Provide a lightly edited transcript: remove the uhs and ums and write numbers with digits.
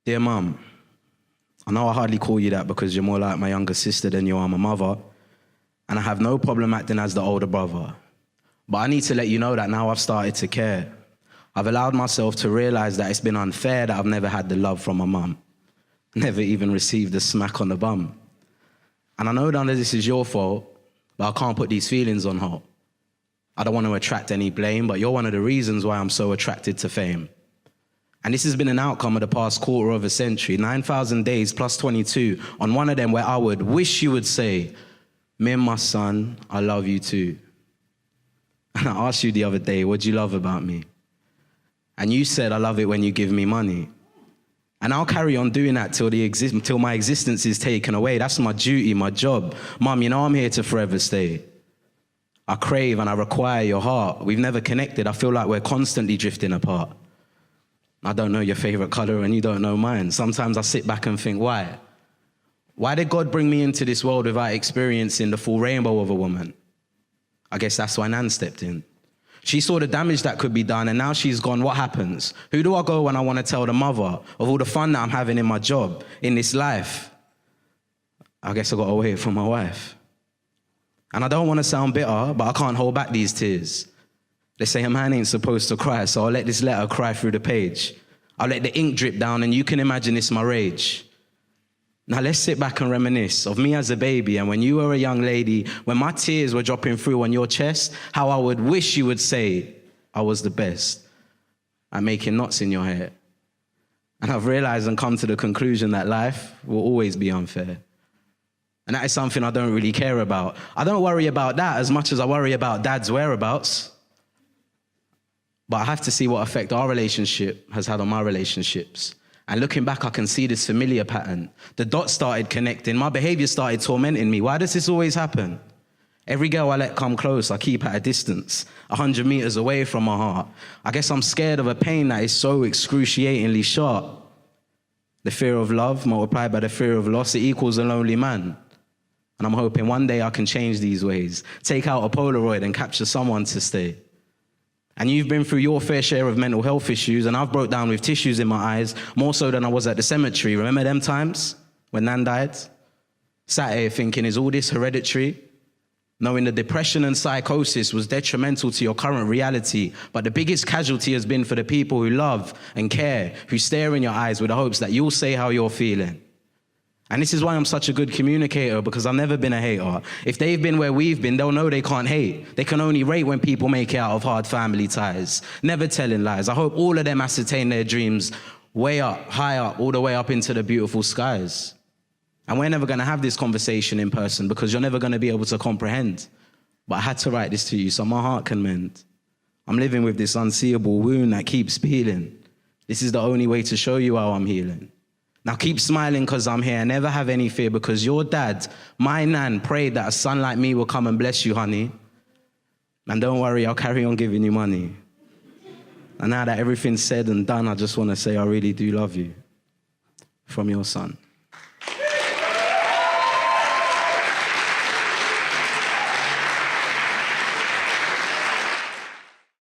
Dear Mum, I know I hardly call you that because you're more like my younger sister than you are my mother, and I have no problem acting as the older brother. But I need to let you know that now I've started to care. I've allowed myself to realize that it's been unfair that I've never had the love from my mum. Never even received a smack on the bum. And I know none of this is your fault, but I can't put these feelings on hold. I don't want to attract any blame, but you're one of the reasons why I'm so attracted to fame. And this has been an outcome of the past quarter of a century, 9,000 days plus 22, on one of them where I would wish you would say, "Me and my son, I love you too." And I asked you the other day, what do you love about me? And you said, "I love it when you give me money." And I'll carry on doing that till my existence is taken away. That's my duty, my job. Mum, you know I'm here to forever stay. I crave and I require your heart. We've never connected. I feel like we're constantly drifting apart. I don't know your favorite color and you don't know mine. Sometimes I sit back and think, why? Why did God bring me into this world without experiencing the full rainbow of a woman? I guess that's why Nan stepped in. She saw the damage that could be done, and now she's gone. What happens? Who do I go when I want to tell the mother of all the fun that I'm having in my job, in this life? I guess I got away from my wife. And I don't want to sound bitter, but I can't hold back these tears. They say a man ain't supposed to cry, so I'll let this letter cry through the page. I'll let the ink drip down, and you can imagine it's my rage. Now let's sit back and reminisce of me as a baby and when you were a young lady, when my tears were dropping through on your chest, how I would wish you would say I was the best at making knots in your hair. And I've realized and come to the conclusion that life will always be unfair. And that is something I don't really care about. I don't worry about that as much as I worry about Dad's whereabouts. But I have to see what effect our relationship has had on my relationships. And looking back, I can see this familiar pattern. The dots started connecting. My behavior started tormenting me. Why does this always happen? Every girl I let come close, I keep at a distance, 100 meters away from my heart. I guess I'm scared of a pain that is so excruciatingly sharp. The fear of love multiplied by the fear of loss, it equals a lonely man. And I'm hoping one day I can change these ways, take out a Polaroid and capture someone to stay. And you've been through your fair share of mental health issues, and I've broke down with tissues in my eyes, more so than I was at the cemetery. Remember them times when Nan died? Sat here thinking, is all this hereditary? Knowing the depression and psychosis was detrimental to your current reality, but the biggest casualty has been for the people who love and care, who stare in your eyes with the hopes that you'll say how you're feeling. And this is why I'm such a good communicator, because I've never been a hater. If they've been where we've been, they'll know they can't hate. They can only rate when people make it out of hard family ties. Never telling lies. I hope all of them ascertain their dreams way up, high up, all the way up into the beautiful skies. And we're never going to have this conversation in person because you're never going to be able to comprehend. But I had to write this to you so my heart can mend. I'm living with this unseeable wound that keeps healing. This is the only way to show you how I'm healing. Now keep smiling because I'm here. Never have any fear because your dad, my Nan, prayed that a son like me will come and bless you, honey. And don't worry, I'll carry on giving you money. And now that everything's said and done, I just want to say I really do love you. From your son.